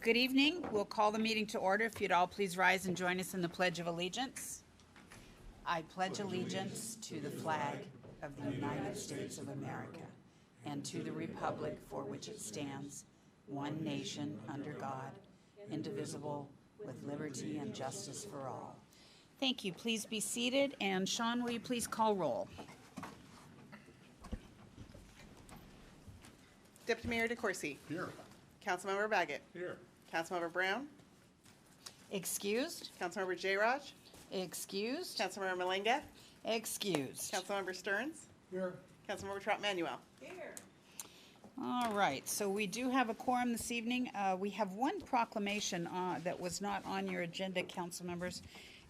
Good evening. We'll call the meeting to order. If you'd all please rise and join us in the Pledge of Allegiance. I pledge allegiance to the flag of the United States of America and to the republic for which it stands, one nation under God, indivisible, with liberty and justice for all. Thank you. Please be seated. And Sean, will you please call roll? Deputy Mayor DeCoursey. Here. Councilmember Baggett. Here. Councilmember Brown. Excused. Councilmember Jayraj. Excused. Councilmember Malenga. Excused. Councilmember Stearns. Here. Councilmember Trout Manuel. All right, so we do have a quorum this evening. We have one proclamation that was not on your agenda, council members,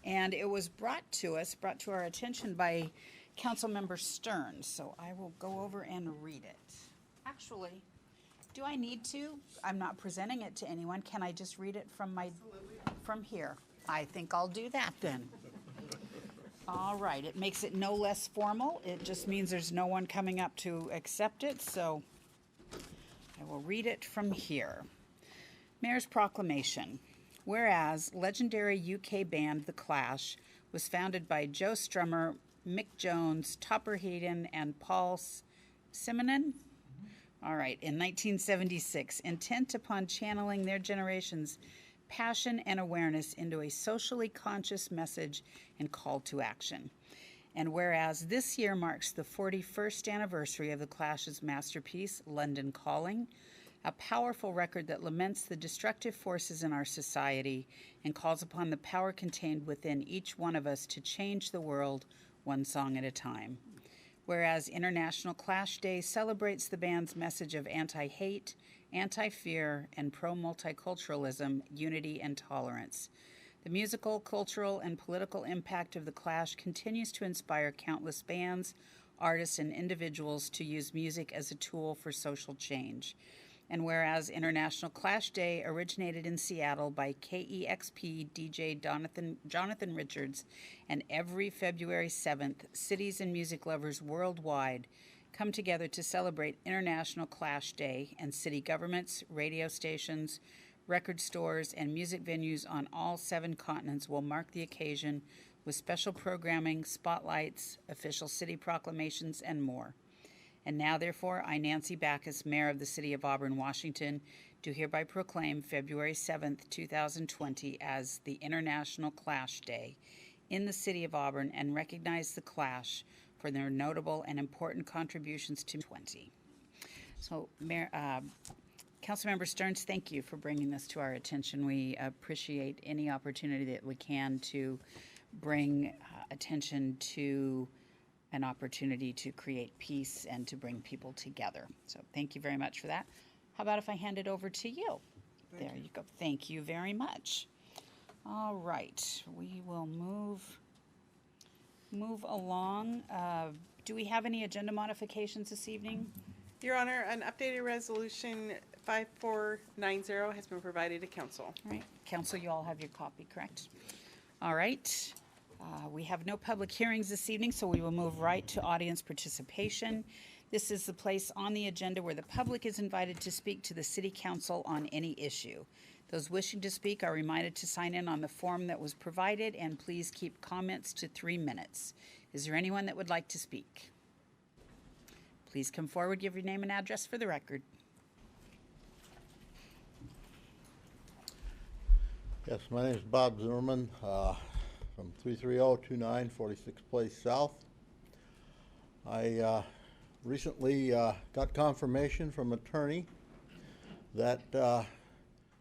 and it was brought to our attention by Councilmember Stearns. So I will go over and read it. Actually, do I need to? I'm not presenting it to anyone. Can I just read it from here? I think I'll do that then. All right, it makes it no less formal. It just means there's no one coming up to accept it, so I will read it from here. Mayor's Proclamation. Whereas legendary UK band The Clash was founded by Joe Strummer, Mick Jones, Topper Headon, and Paul Simonon. All right, in 1976, intent upon channeling their generation's passion and awareness into a socially conscious message and call to action. And whereas this year marks the 41st anniversary of The Clash's masterpiece, London Calling, a powerful record that laments the destructive forces in our society and calls upon the power contained within each one of us to change the world one song at a time. Whereas International Clash Day celebrates the band's message of anti-hate, anti-fear, and pro-multiculturalism, unity, and tolerance. The musical, cultural, and political impact of The Clash continues to inspire countless bands, artists, and individuals to use music as a tool for social change. And whereas International Clash Day originated in Seattle by KEXP DJ Jonathan Richards, and every February 7th, cities and music lovers worldwide come together to celebrate International Clash Day, and city governments, radio stations, record stores, and music venues on all 7 continents will mark the occasion with special programming, spotlights, official city proclamations, and more. And now, therefore, I, Nancy Backus, Mayor of the City of Auburn, Washington, do hereby proclaim February 7th, 2020 as the International Clash Day in the City of Auburn and recognize the Clash for their notable and important contributions to 20. So, Mayor, Councilmember Stearns, thank you for bringing this to our attention. We appreciate any opportunity that we can to bring attention to an opportunity to create peace and to bring people together. So thank you very much for that. How about if I hand it over to you? There you go. Thank you very much. All right, we will move along. Do we have any agenda modifications this evening? Your Honor, an updated resolution 5490 has been provided to council. All right, council, you all have your copy, correct? All right. We have no public hearings this evening, so we will move right to audience participation. This is the place on the agenda where the public is invited to speak to the City Council on any issue. Those wishing to speak are reminded to sign in on the form that was provided, and please keep comments to 3 minutes. Is there anyone that would like to speak? Please come forward, give your name and address for the record. Yes, my name is Bob Zimmerman from 33029 46th Place South. I recently got confirmation from an attorney that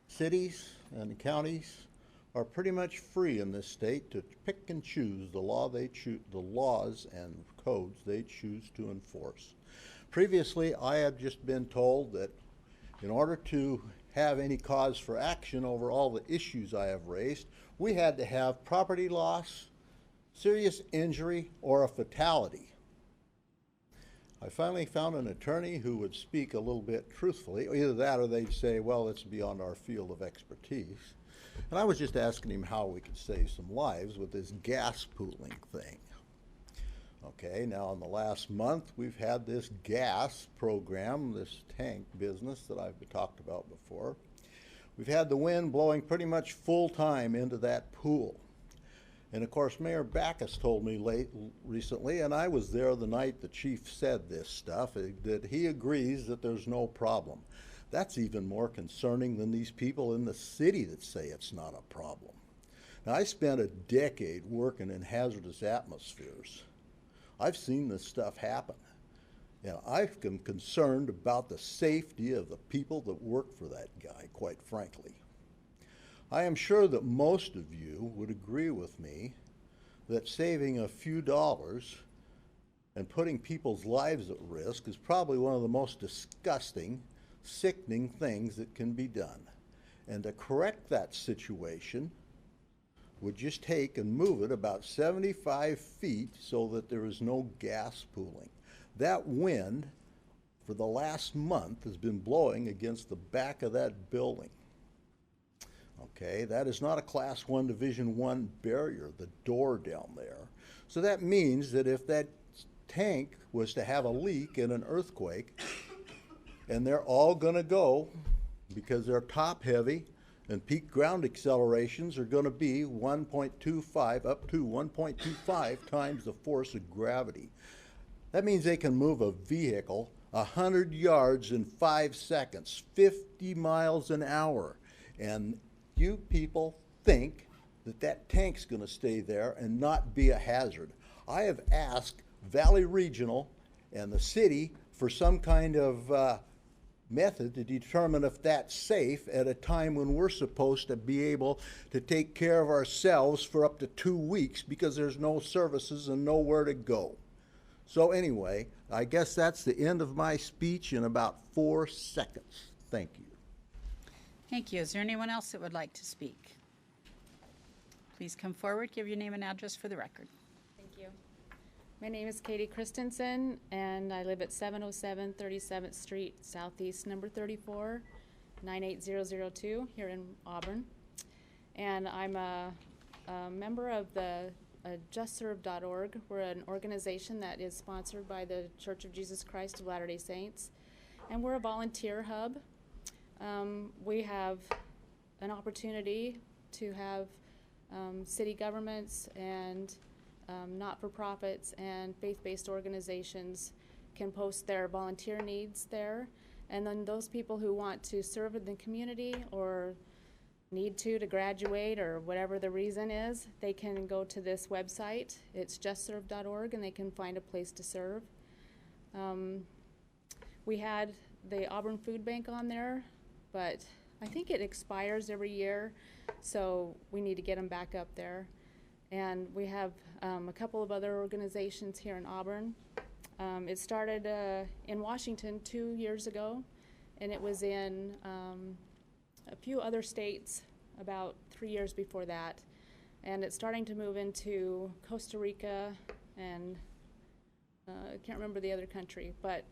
cities and counties are pretty much free in this state to pick and choose the laws and codes they choose to enforce. Previously, I have just been told that in order to have any cause for action over all the issues I have raised, we had to have property loss, serious injury, or a fatality. I finally found an attorney who would speak a little bit truthfully. Either that or they'd say, well, it's beyond our field of expertise. And I was just asking him how we could save some lives with this gas pooling thing. Okay, now in the last month, we've had this gas program, this tank business that I've talked about before, We've had the wind blowing pretty much full time into that pool. And of course, Mayor Backus told me recently, and I was there the night the chief said this stuff, that he agrees that there's no problem. That's even more concerning than these people in the city that say it's not a problem. Now, I spent a decade working in hazardous atmospheres. I've seen this stuff happen. And I'm concerned about the safety of the people that work for that guy, quite frankly. I am sure that most of you would agree with me that saving a few dollars and putting people's lives at risk is probably one of the most disgusting, sickening things that can be done. And to correct that situation would just take and move it about 75 feet so that there is no gas pooling. That wind for the last month has been blowing against the back of that building. Okay, that is not a Class 1 Division 1 barrier, the door down there. So that means that if that tank was to have a leak in an earthquake, and they're all going to go because they're top heavy and peak ground accelerations are going to be 1.25 up to 1.25 times the force of gravity. That means they can move a vehicle 100 yards in 5 seconds, 50 miles an hour. And you people think that that tank's going to stay there and not be a hazard. I have asked Valley Regional and the city for some kind of method to determine if that's safe at a time when we're supposed to be able to take care of ourselves for up to 2 weeks because there's no services and nowhere to go. So anyway, I guess that's the end of my speech in about 4 seconds. Thank you. Thank you. Is there anyone else that would like to speak? Please come forward, give your name and address for the record. Thank you. My name is Katie Christensen, and I live at 707 37th Street, Southeast, number 34, 98002, here in Auburn. And I'm a member of the JustServe.org. We're an organization that is sponsored by the Church of Jesus Christ of Latter-day Saints, and we're a volunteer hub. We have an opportunity to have city governments and not-for-profits and faith-based organizations can post their volunteer needs there, and then those people who want to serve in the community or need to graduate or whatever the reason is, they can go to this website. It's justserve.org, and they can find a place to serve. We had the Auburn Food Bank on there, but I think it expires every year, so we need to get them back up there. And we have a couple of other organizations here in Auburn. It started in Washington 2 years ago, and it was in a few other states about 3 years before that. And it's starting to move into Costa Rica and I can't remember the other country, but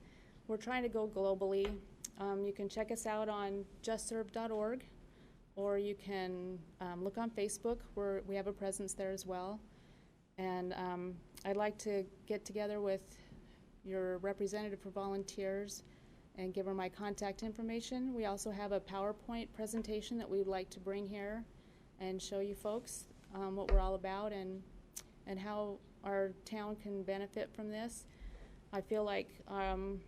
we're trying to go globally. You can check us out on justserve.org, or you can look on Facebook, where we have a presence there as well. And I'd like to get together with your representative for volunteers and give her my contact information. We also have a PowerPoint presentation that we would like to bring here and show you folks what we're all about and how our town can benefit from this. I feel like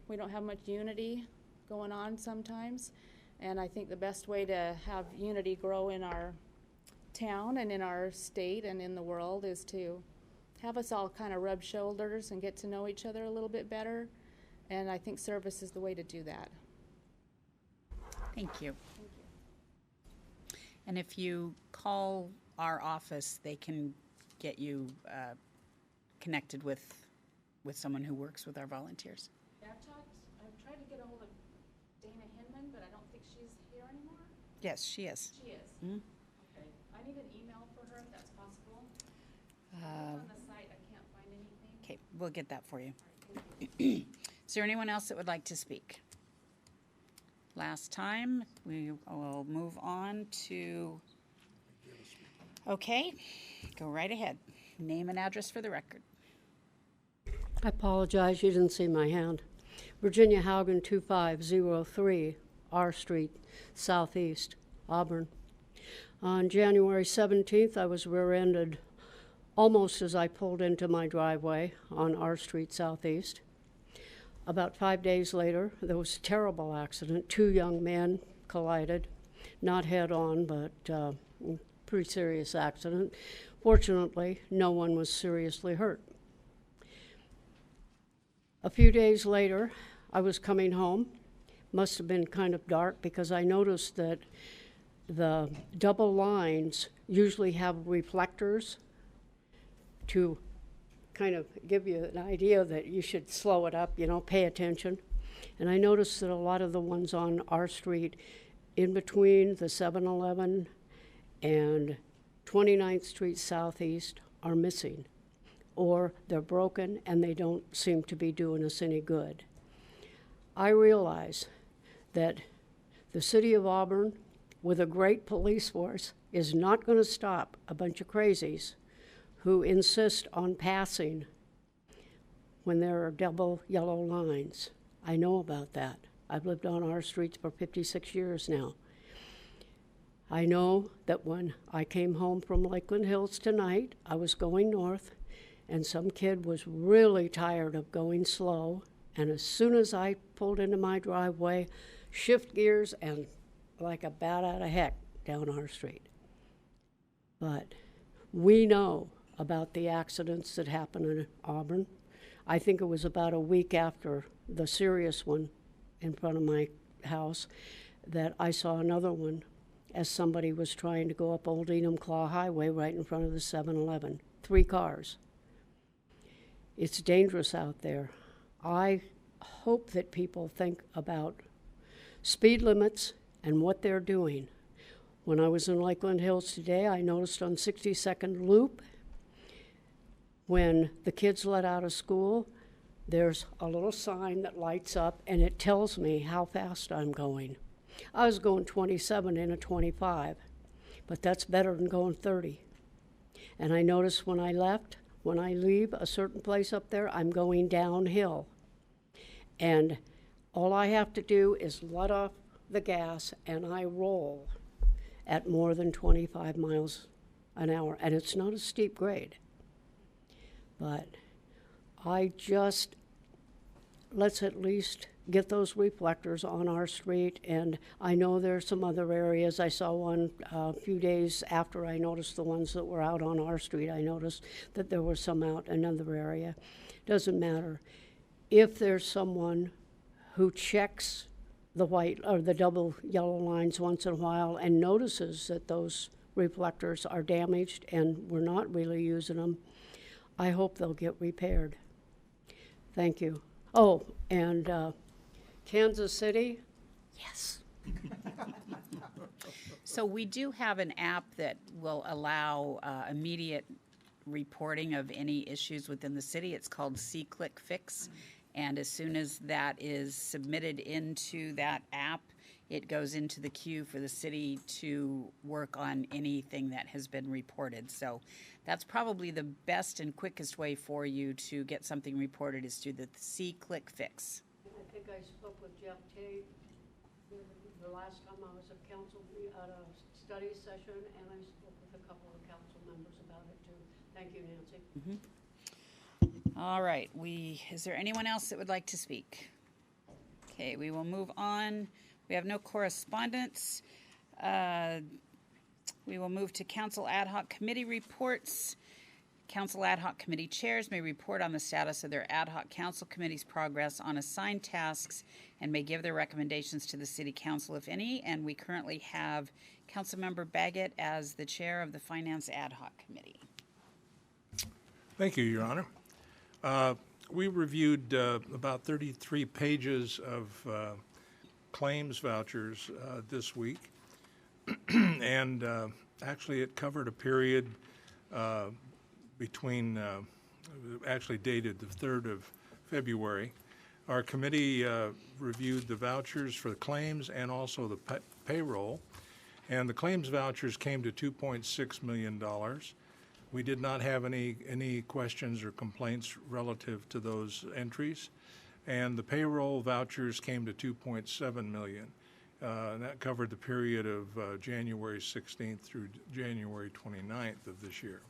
we don't have much unity going on sometimes, and I think the best way to have unity grow in our town and in our state and in the world is to have us all kind of rub shoulders and get to know each other a little bit better, and I think service is the way to do that. Thank you. Thank you. And if you call our office, they can get you connected with someone who works with our volunteers. Yeah, I've tried to get a hold of Dana Hinman, but I don't think she's here anymore. Yes, she is. She is? Mhm. Okay. I need an email for her if that's possible. On the site, I can't find anything. Okay, we'll get that for you. All right, thank you. Is there anyone else that would like to speak? Last time, we will move on to, okay, go right ahead. Name and address for the record. I apologize, you didn't see my hand. Virginia Haugen, 2503 R Street, Southeast. Auburn. On January 17th, I was rear-ended almost as I pulled into my driveway on R Street Southeast. About 5 days later, there was a terrible accident. 2 young men collided, not head-on, but pretty serious accident. Fortunately, no one was seriously hurt. A few days later, I was coming home. Must have been kind of dark because I noticed that the double lines usually have reflectors to kind of give you an idea that you should slow it up, pay attention. And I noticed that a lot of the ones on our street in between the 7-Eleven and 29th Street Southeast are missing, or they're broken and they don't seem to be doing us any good. I realize that the city of Auburn, with a great police force, is not going to stop a bunch of crazies who insist on passing when there are double yellow lines. I know about that. I've lived on our streets for 56 years now. I know that when I came home from Lakeland Hills tonight, I was going north, and some kid was really tired of going slow, and as soon as I pulled into my driveway, shift gears and like a bat out of heck down our street. But we know about the accidents that happened in Auburn. I think it was about a week after the serious one in front of my house that I saw another one as somebody was trying to go up Old Enumclaw Highway right in front of the 7-Eleven. 3 cars. It's dangerous out there. I hope that people think about speed limits and what they're doing. When I was in Lakeland Hills today, I noticed on 62nd Loop, when the kids let out of school, there's a little sign that lights up and it tells me how fast I'm going. I was going 27 in a 25, but that's better than going 30. And I noticed when I leave a certain place up there, I'm going downhill. And all I have to do is let off the gas and I roll at more than 25 miles an hour. And it's not a steep grade. But let's at least get those reflectors on our street. And I know there's some other areas. I saw one a few days after I noticed the ones that were out on our street. I noticed that there were some out in another area. Doesn't matter. If there's someone who checks the white or the double yellow lines once in a while and notices that those reflectors are damaged and we're not really using them, I hope they'll get repaired. Thank you. Oh, and Kansas City, yes. So we do have an app that will allow immediate reporting of any issues within the city. It's called C-Click Fix. And as soon as that is submitted into that app, it goes into the queue for the city to work on anything that has been reported. So that's probably the best and quickest way for you to get something reported is through the C-Click Fix. I think I spoke with Jeff Tate the last time I was at council at a study session, and I spoke with a couple of council members about it too. Thank you, Nancy. Mm-hmm. All right, is there anyone else that would like to speak? Okay, we will move on. We have no correspondence. We will move to council ad hoc committee reports. Council ad hoc committee chairs may report on the status of their ad hoc council committee's progress on assigned tasks and may give their recommendations to the city council, if any. And we currently have Councilmember Baggett as the chair of the finance ad hoc committee. Thank you, Your Honor. We reviewed about 33 pages of claims vouchers this week, and actually it covered a period between, actually dated the 3rd of February. Our committee reviewed the vouchers for the claims and also the payroll, and the claims vouchers came to $2.6 million. We did not have any questions or complaints relative to those entries, and the payroll vouchers came to $2.7 million. And that covered the period of January 16th through January 29th of this year.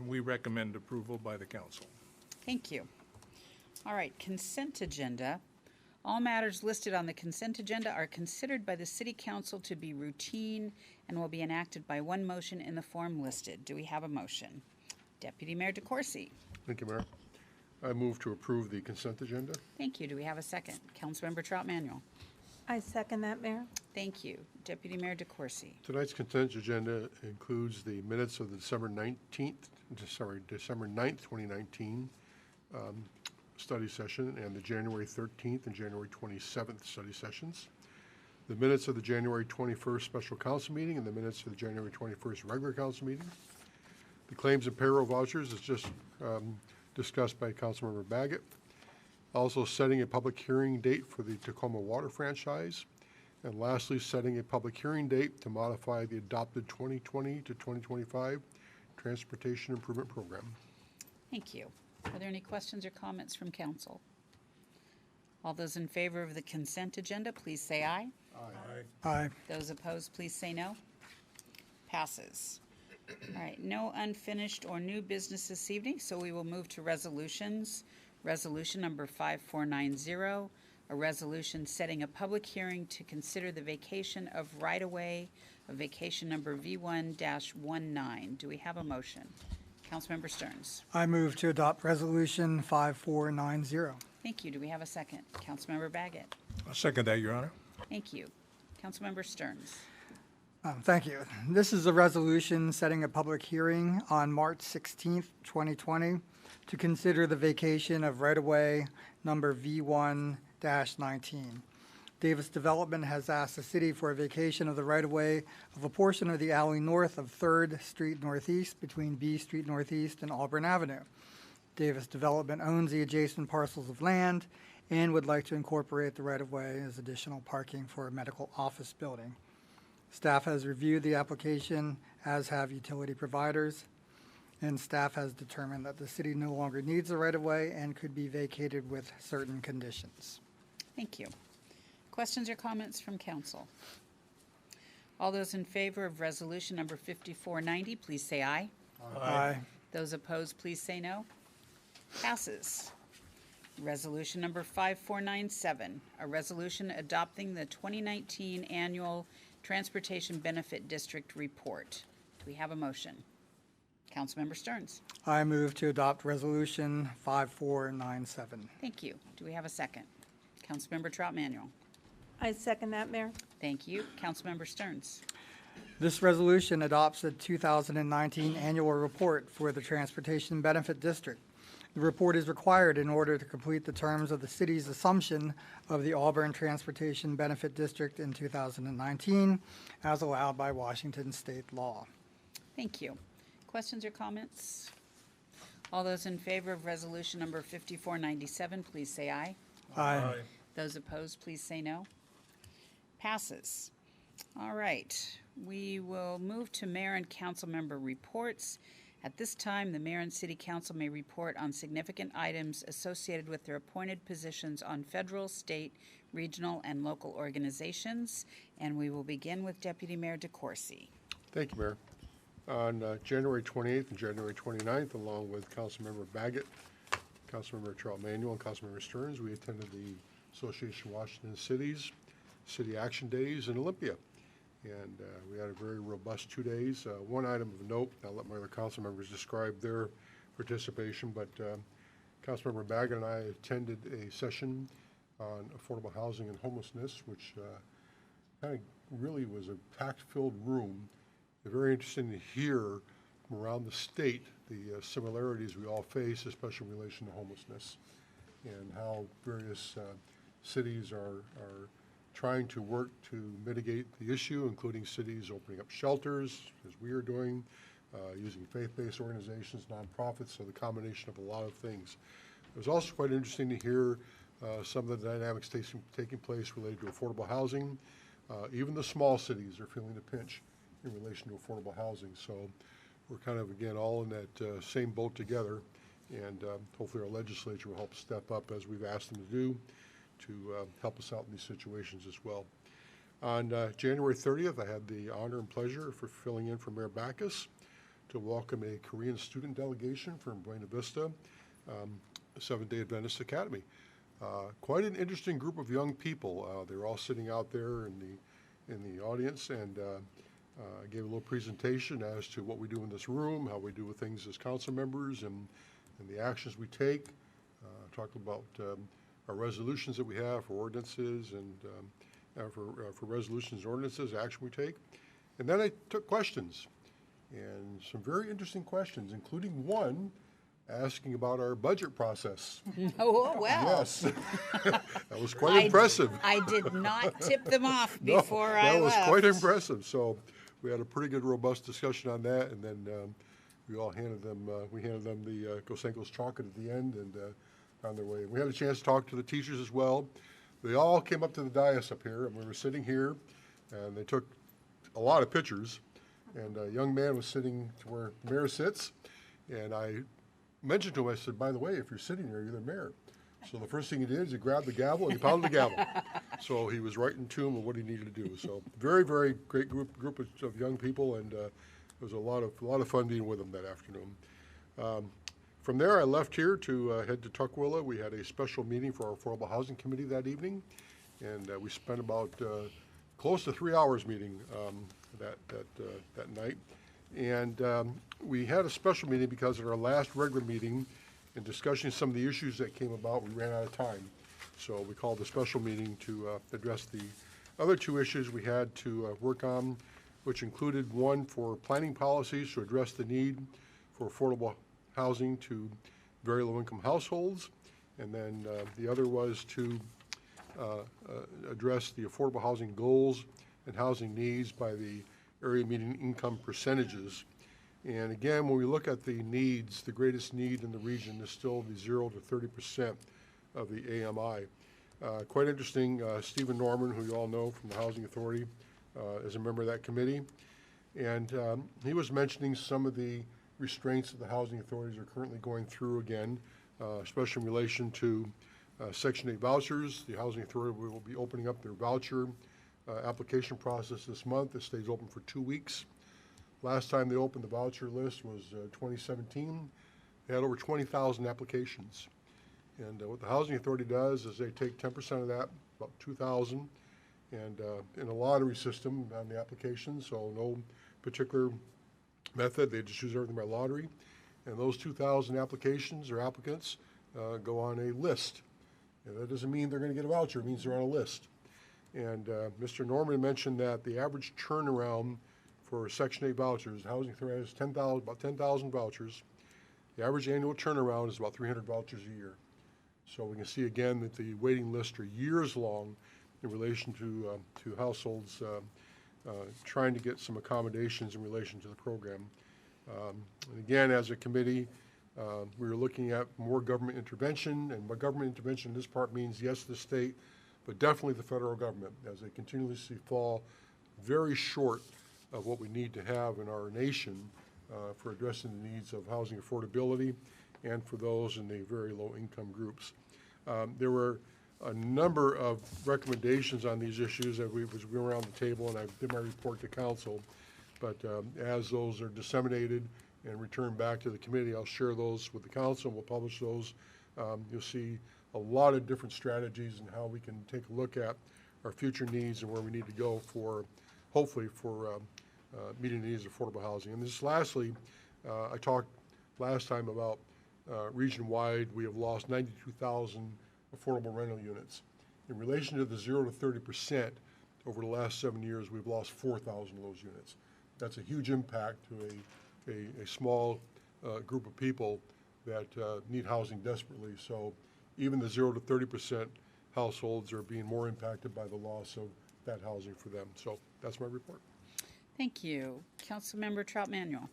We recommend approval by the council. Thank you. All right, consent agenda. All matters listed on the consent agenda are considered by the City Council to be routine and will be enacted by one motion in the form listed. Do we have a motion? Deputy Mayor DeCoursey. Thank you, Mayor. I move to approve the consent agenda. Thank you. Do we have a second? Councilmember Trout Manuel. I second that, Mayor. Thank you. Deputy Mayor DeCoursey. Tonight's consent agenda includes the minutes of the December 9th, 2019 study session and the January 13th and January 27th study sessions. The minutes of the January 21st special council meeting and the minutes of the January 21st regular council meeting. The claims and payroll vouchers is just discussed by Councilmember Baggett. Also setting a public hearing date for the Tacoma Water franchise. And lastly, setting a public hearing date to modify the adopted 2020 to 2025 Transportation Improvement Program. Thank you. Are there any questions or comments from council? All those in favor of the consent agenda, please say aye. Aye. Those opposed, please say no. Passes. All right, no unfinished or new business this evening, so we will move to resolutions. Resolution number 5490, a resolution setting a public hearing to consider the vacation of right-of-way of vacation number V1-19. Do we have a motion? Councilmember Stearns. I move to adopt Resolution 5490. Thank you. Do we have a second? Councilmember Baggett. I'll second that, Your Honor. Thank you. Councilmember Stearns. Thank you. This is a resolution setting a public hearing on March 16th, 2020, to consider the vacation of right-of-way number V1-19. Davis Development has asked the city for a vacation of the right-of-way of a portion of the alley north of 3rd Street Northeast between B Street Northeast and Auburn Avenue. Davis Development owns the adjacent parcels of land and would like to incorporate the right-of-way as additional parking for a medical office building. Staff has reviewed the application, as have utility providers, and staff has determined that the city no longer needs the right-of-way and could be vacated with certain conditions. Thank you. Questions or comments from council? All those in favor of resolution number 5490, please say aye. Aye. Those opposed, please say no. Passes. Resolution number 5497, a resolution adopting the 2019 annual Transportation Benefit District Report. Do we have a motion? Councilmember Stearns. I move to adopt Resolution 5497. Thank you. Do we have a second? Councilmember Trout Manuel. I second that, Mayor. Thank you. Councilmember Stearns. This resolution adopts the 2019 annual report for the Transportation Benefit District. The report is required in order to complete the terms of the city's assumption of the Auburn Transportation Benefit District in 2019, as allowed by Washington state law. Thank you. Questions or comments? All those in favor of resolution number 5497, please say aye. Aye. Those opposed, please say no. Passes. All right. We will move to mayor and council member reports. At this time, the mayor and city council may report on significant items associated with their appointed positions on federal, state, regional, and local organizations. And we will begin with Deputy Mayor DeCoursey. Thank you, Mayor. On January 28th and January 29th, along with Councilmember Baggett, Councilmember Trout Manuel, and Councilmember Stearns, we attended the Association of Washington Cities City Action Days in Olympia. And we had a very robust 2 days. One item of note, I'll let my other council members describe their participation, but Councilmember Baggett and I attended a session on affordable housing and homelessness, which kind of really was a packed-filled room. Very interesting to hear from around the state the similarities we all face, especially in relation to homelessness, and how various cities are trying to work to mitigate the issue, including cities opening up shelters, as we are doing, using faith-based organizations, nonprofits, so the combination of a lot of things. It was also quite interesting to hear some of the dynamics taking place related to affordable housing. Even the small cities are feeling the pinch in relation to affordable housing. So we're kind of, again, all in that same boat together, and hopefully our legislature will help step up, as we've asked them to do, to help us out in these situations as well. On January 30th, I had the honor and pleasure for filling in for Mayor Backus to welcome a Korean student delegation from Buena Vista Seventh-day Adventist Academy. Quite an interesting group of young people. They were all sitting out there in the audience, and I gave a little presentation as to what we do in this room, how we do things as council members, and the actions we take. Talked about our resolutions that we have for ordinances and for resolutions and ordinances, action we take. And then I took questions, and some very interesting questions, including one asking about our budget process. Oh, well. Yes. That was quite impressive. I did not tip them off No, before I that was left. quite impressive. So we had a pretty good, robust discussion on that, and then we handed them the Gosenko's chocolate at the end, and on their way. We had a chance to talk to the teachers as well. They all came up to the dais up here, and we were sitting here, and they took a lot of pictures, and a young man was sitting to where the mayor sits, and I mentioned to him, I said, by the way, if you're sitting there, you're the mayor. So the first thing he did is he grabbed the gavel and he pounded the gavel. So he was right in tune with what he needed to do. So very, very great group of young people, and it was a lot of fun being with them that afternoon. From there, I left here to head to Tukwila. We had a special meeting for our Affordable Housing Committee that evening, and we spent about close to 3 hours meeting that night. And we had a special meeting because at our last regular meeting, in discussing some of the issues that came about, we ran out of time. So we called a special meeting to address the other two issues we had to work on, which included one for planning policies to address the need for affordable housing to very low-income households, and then the other was to address the affordable housing goals and housing needs by the area median income percentages. And again, when we look at the needs, the greatest need in the region is still the 0 to 30% of the AMI. Quite interesting, Stephen Norman, who you all know from the Housing Authority, is a member of that committee. And he was mentioning some of the restraints that the housing authorities are currently going through again, especially in relation to Section 8 vouchers. The housing authority will be opening up their voucher application process this month. It stays open for 2 weeks. Last time they opened the voucher list was 2017. They had over 20,000 applications. And what the housing authority does is they take 10% of that, about 2,000, and in a lottery system on the application, so no particular method. They just choose everything by lottery. And those 2,000 applications or applicants go on a list. And that doesn't mean they're going to get a voucher. It means they're on a list. And Mr. Norman mentioned that the average turnaround for Section 8 vouchers, the housing authority has about 10,000 vouchers. The average annual turnaround is about 300 vouchers a year. So we can see again that the waiting lists are years long in relation to households trying to get some accommodations in relation to the program. And again, as a committee, we were looking at more government intervention, and by government intervention in this part means yes, the state, but definitely the federal government, as they continuously fall very short of what we need to have in our nation for addressing the needs of housing affordability and for those in the very low income groups. There were a number of recommendations on these issues as we were around the table, and I did my report to council. But as those are disseminated and returned back to the committee, I'll share those with the council, and we'll publish those. You'll see a lot of different strategies and how we can take a look at our future needs and where we need to go for, hopefully, for meeting the needs of affordable housing. And this lastly, I talked last time about region-wide, we have lost 92,000 affordable rental units. In relation to the 0 to 30%, over the last 7 years, we've lost 4,000 of those units. That's a huge impact to a small group of people that need housing desperately. So even the 0 to 30% households are being more impacted by the loss of that housing for them. So that's my report. Thank you. Councilmember Trout Manuel.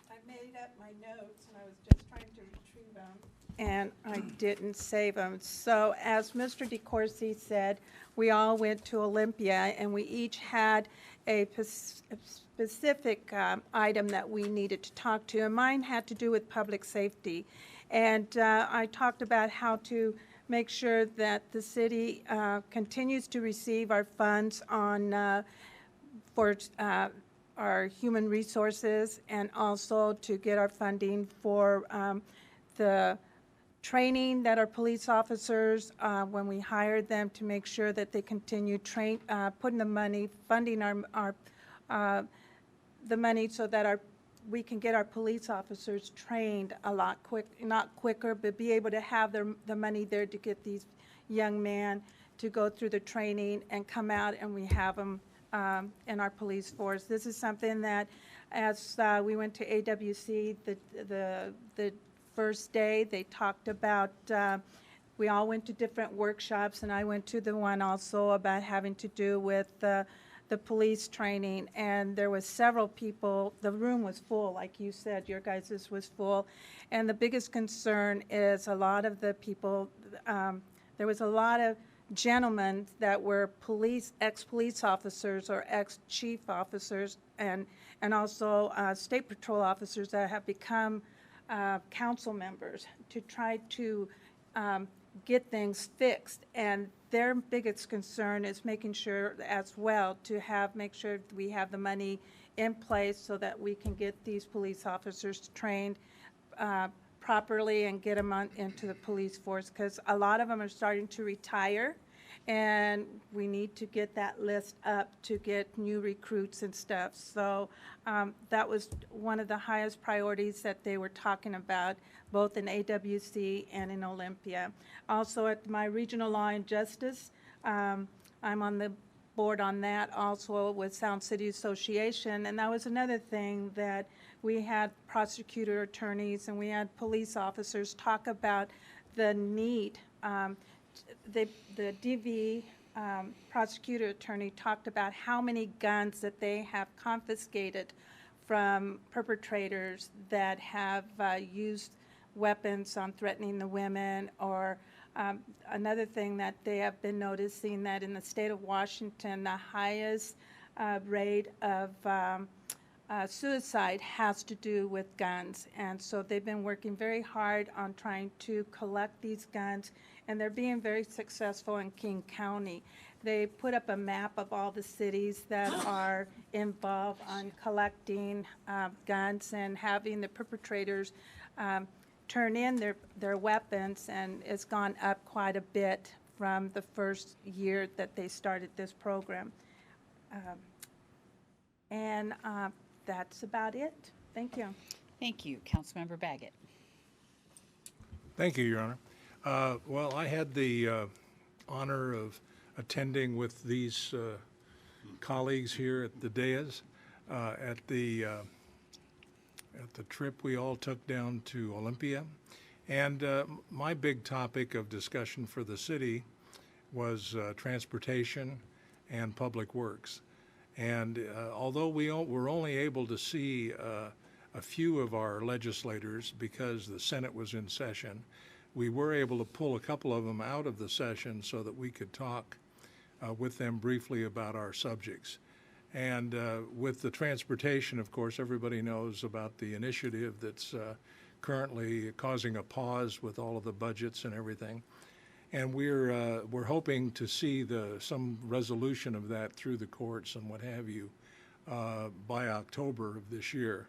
I made up my notes, and I was just trying to retrieve them, and I didn't save them. So as Mr. DeCoursey said, we all went to Olympia, and we each had a specific item that we needed to talk to, and mine had to do with public safety. And I talked about how to make sure that the city continues to receive our funds on for our human resources, and also to get our funding for the training that our police officers, when we hire them, to make sure that they continue putting the money, funding our the money so that we can get our police officers trained a lot not quicker, but be able to have the money there to get these young men to go through the training and come out, and we have them in our police force. This is something that, as we went to AWC the first day, they talked about, we all went to different workshops, and I went to the one also about having to do with the police training, and there was several people. The room was full, like you said, your guys' was full, and the biggest concern is a lot of the people, there was a lot of gentlemen that were ex-police officers or ex-chief officers, and also state patrol officers that have become council members to try to get things fixed. And their biggest concern is making sure as well to make sure we have the money in place so that we can get these police officers trained properly and get them into the police force, because a lot of them are starting to retire, and we need to get that list up to get new recruits and stuff. So that was one of the highest priorities that they were talking about, both in AWC and in Olympia. Also at my regional law and justice, I'm on the board on that also with Sound City Association, and that was another thing that we had prosecutor attorneys and we had police officers talk about the need. The DV prosecutor attorney talked about how many guns that they have confiscated from perpetrators that have used weapons on threatening the women, or another thing that they have been noticing, that in the state of Washington, the highest rate of suicide has to do with guns. And so they've been working very hard on trying to collect these guns, and they're being very successful in King County. They put up a map of all the cities that are involved on collecting guns and having the perpetrators turn in their weapons, and it's gone up quite a bit from the first year that they started this program. That's about it. Thank you. Thank you. Councilmember Baggett. Thank you, Your Honor. Well, I had the honor of attending with these colleagues here at the dais at the trip we all took down to Olympia. And my big topic of discussion for the city was transportation and public works. And although we were only able to see a few of our legislators because the Senate was in session, we were able to pull a couple of them out of the session so that we could talk with them briefly about our subjects. And with the transportation, of course, everybody knows about the initiative that's currently causing a pause with all of the budgets and everything. And we're hoping to see some resolution of that through the courts and what have you by October of this year,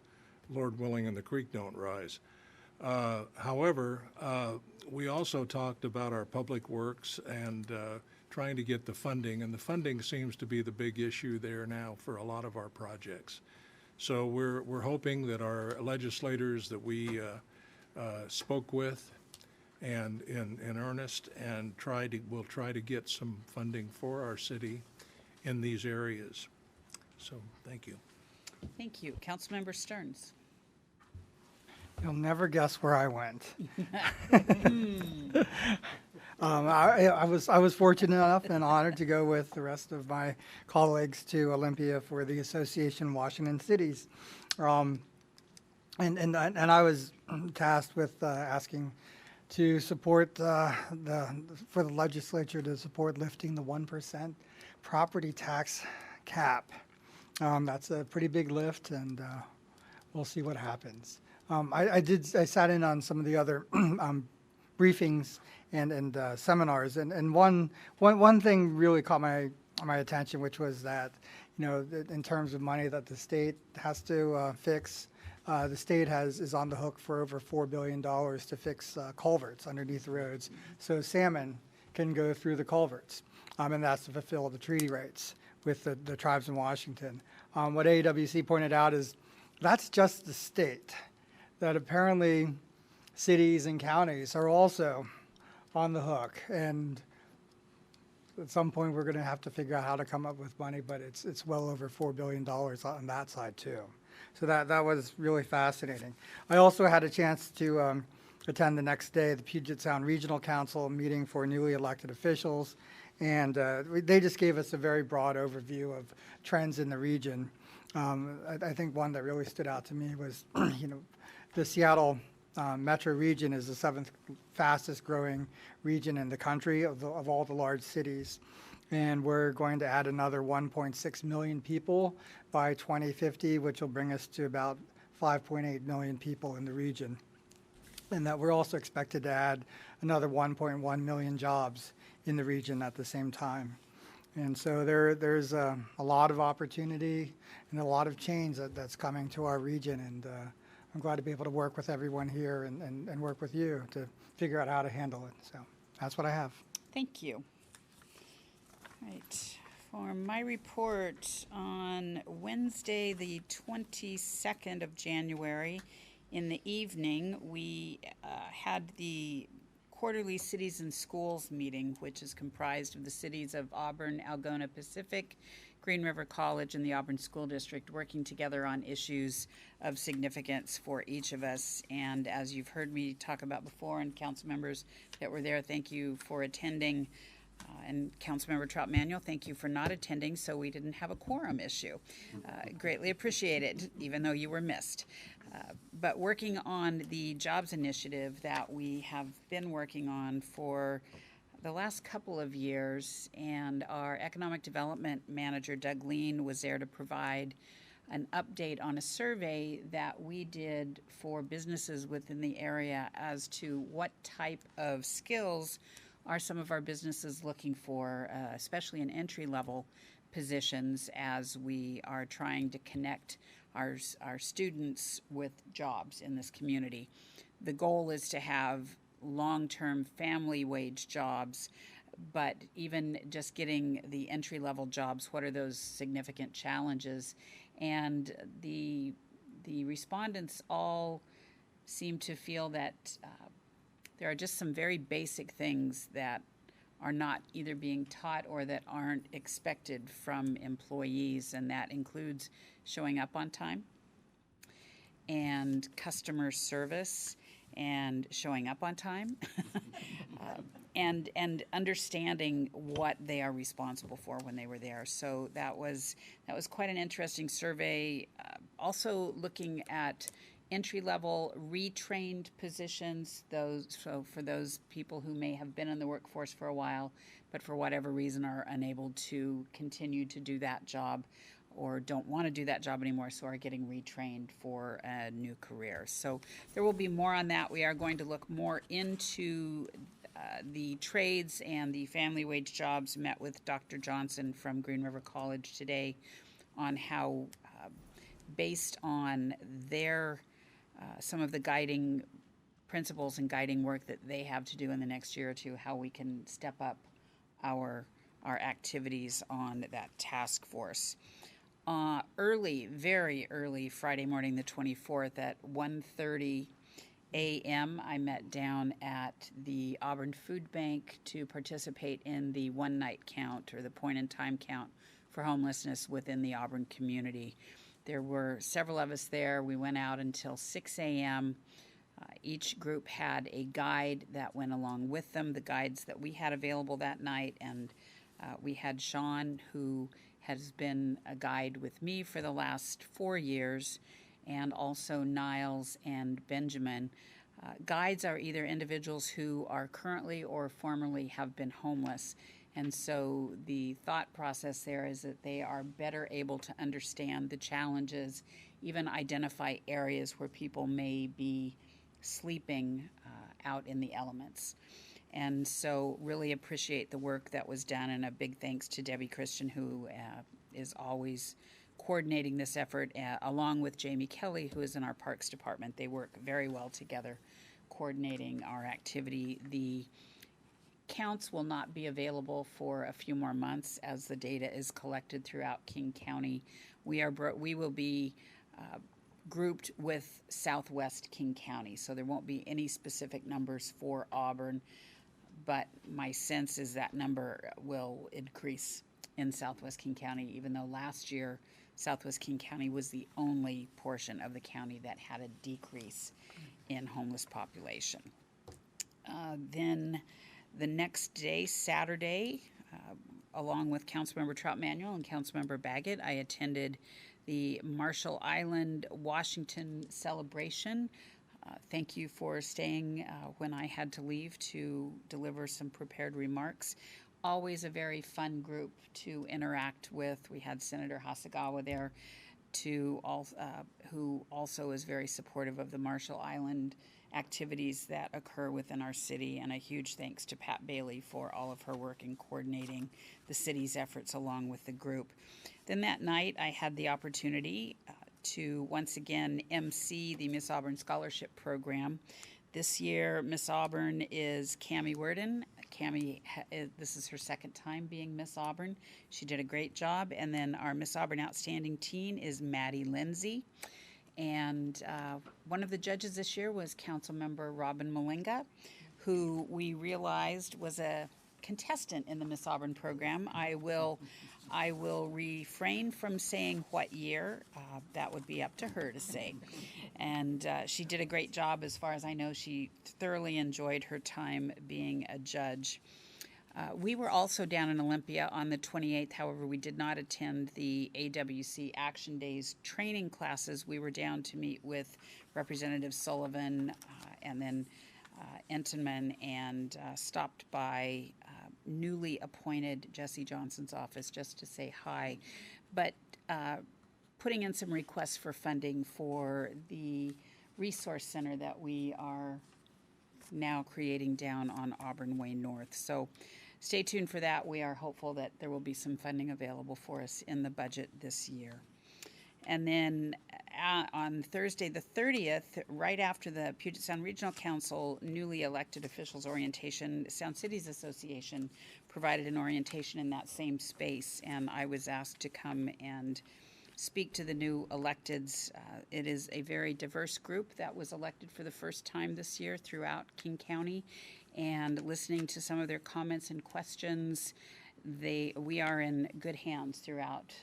Lord willing, and the creek don't rise. However, we also talked about our public works and trying to get the funding, and the funding seems to be the big issue there now for a lot of our projects. So we're hoping that our legislators that we spoke with and in earnest, and we'll try to get some funding for our city in these areas. So thank you. Thank you. Councilmember Stearns. You'll never guess where I went. I was fortunate enough and honored to go with the rest of my colleagues to Olympia for the Association Washington Cities, and I was tasked with asking to support for the legislature to support lifting the 1% property tax cap. That's a pretty big lift, and we'll see what happens. I sat in on some of the other briefings and seminars. And one thing really caught my attention, which was that, in terms of money that the state has to fix, the state is on the hook for over $4 billion to fix culverts underneath the roads, so salmon can go through the culverts, and that's to fulfill the treaty rights with the tribes in Washington. What AWC pointed out is that's just the state, that apparently cities and counties are also on the hook, and at some point we're going to have to figure out how to come up with money, but it's well over $4 billion on that side too. So that was really fascinating. I also had a chance to attend the next day the Puget Sound Regional Council meeting for newly elected officials, and they just gave us a very broad overview of trends in the region. I think one that really stood out to me was, the Seattle metro region is the 7th fastest growing region in the country of all the large cities. And we're going to add another 1.6 million people by 2050, which will bring us to about 5.8 million people in the region. And that we're also expected to add another 1.1 million jobs in the region at the same time. And so there's a lot of opportunity and a lot of change that's coming to our region. And I'm glad to be able to work with everyone here and work with you to figure out how to handle it. So that's what I have. Thank you. Right. For my report on Wednesday, the 22nd of January, in the evening, we had the quarterly Cities and Schools meeting, which is comprised of the cities of Auburn, Algona Pacific, Green River College, and the Auburn School District working together on issues of significance for each of us. And as you've heard me talk about before, and council members that were there, thank you for attending. And Councilmember Trout Manuel, thank you for not attending, so we didn't have a quorum issue. Greatly appreciated, even though you were missed. But working on the jobs initiative that we have been working on for the last couple of years, and our economic development manager, Doug Lean, was there to provide an update on a survey that we did for businesses within the area as to what type of skills are some of our businesses looking for, especially in entry-level positions, as we are trying to connect our students with jobs in this community. The goal is to have long-term family wage jobs, but even just getting the entry-level jobs, what are those significant challenges? And the respondents all seem to feel that there are just some very basic things that are not either being taught or that aren't expected from employees, and that includes showing up on time and customer service and showing up on time and understanding what they are responsible for when they were there. So that was quite an interesting survey. Also looking at entry-level retrained positions, for those people who may have been in the workforce for a while, but for whatever reason are unable to continue to do that job or don't want to do that job anymore, so are getting retrained for a new career. So there will be more on that. We are going to look more into the trades and the family wage jobs. Met with Dr. Johnson from Green River College today on how, based on their some of the guiding principles and guiding work that they have to do in the next year or two, how we can step up our activities on that task force. Very early Friday morning, the 24th at 1:30 a.m., I met down at the Auburn Food Bank to participate in the one-night count, or the point-in-time count for homelessness within the Auburn community. There were several of us there. We went out until 6 a.m. Each group had a guide that went along with them, the guides that we had available that night. And we had Sean, who has been a guide with me for the last 4 years, and also Niles and Benjamin. Guides are either individuals who are currently or formerly have been homeless. And so the thought process there is that they are better able to understand the challenges, even identify areas where people may be sleeping out in the elements. And so really appreciate the work that was done, and a big thanks to Debbie Christian, who is always coordinating this effort, along with Jamie Kelly, who is in our Parks Department. They work very well together, coordinating our activity. The counts will not be available for a few more months as the data is collected throughout King County. We will be grouped with Southwest King County, so there won't be any specific numbers for Auburn, but my sense is that number will increase in Southwest King County, even though last year Southwest King County was the only portion of the county that had a decrease in homeless population. Then the next day, Saturday, along with Councilmember Trout Manuel and Councilmember Baggett, I attended the Marshall Island Washington celebration. Thank you for staying when I had to leave to deliver some prepared remarks. Always a very fun group to interact with. We had Senator Hasagawa there, who also is very supportive of the Marshall Island activities that occur within our city, and a huge thanks to Pat Bailey for all of her work in coordinating the city's efforts along with the group. Then that night I had the opportunity to once again MC the Miss Auburn Scholarship Program. This year, Miss Auburn is Cammie Worden. Cammie, this is her second time being Miss Auburn. She did a great job. And then our Miss Auburn Outstanding Teen is Maddie Lindsay. And one of the judges this year was Councilmember Robin Malinga, who we realized was a contestant in the Miss Auburn program. I will refrain from saying what year. That would be up to her to say. And she did a great job. As far as I know, she thoroughly enjoyed her time being a judge. We were also down in Olympia on the 28th. However, we did not attend the AWC Action Days training classes. We were down to meet with Representative Sullivan and then Entenman, and stopped by newly appointed Jesse Johnson's office just to say hi. But putting in some requests for funding for the resource center that we are now creating down on Auburn Way North. So stay tuned for that. We are hopeful that there will be some funding available for us in the budget this year. And then on Thursday the 30th, right after the Puget Sound Regional Council newly elected officials orientation, Sound Cities Association provided an orientation in that same space, and I was asked to come and speak to the new electeds. It is a very diverse group that was elected for the first time this year throughout King County, and listening to some of their comments and questions, we are in good hands throughout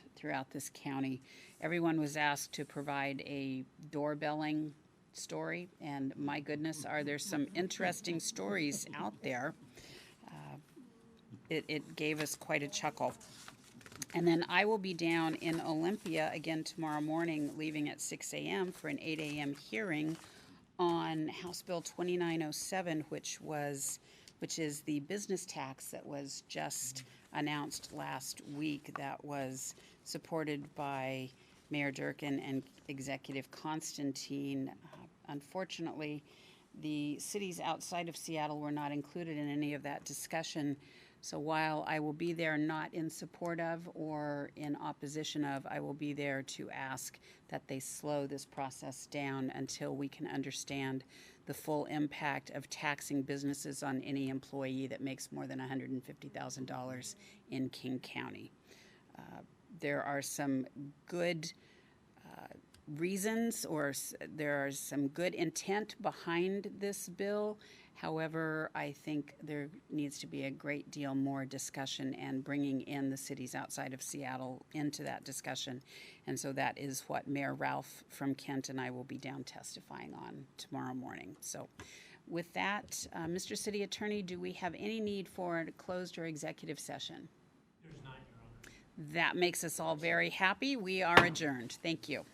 this county. Everyone was asked to provide a doorbelling story, and my goodness, are there some interesting stories out there. It gave us quite a chuckle. And then I will be down in Olympia again tomorrow morning, leaving at 6 a.m. for an 8 a.m. hearing on House Bill 2907, which is the business tax that was just announced last week, that was supported by Mayor Durkin and Executive Constantine. Unfortunately, the cities outside of Seattle were not included in any of that discussion. So while I will be there not in support of or in opposition of, I will be there to ask that they slow this process down until we can understand the full impact of taxing businesses on any employee that makes more than $150,000 in King County. There are some good reasons, or there are some good intent behind this bill. However, I think there needs to be a great deal more discussion and bringing in the cities outside of Seattle into that discussion. And so that is what Mayor Ralph from Kent and I will be down testifying on tomorrow morning. So with that, Mr. City Attorney, do we have any need for a closed or executive session? There's not, Your Honor. That makes us all very happy. We are adjourned. Thank you.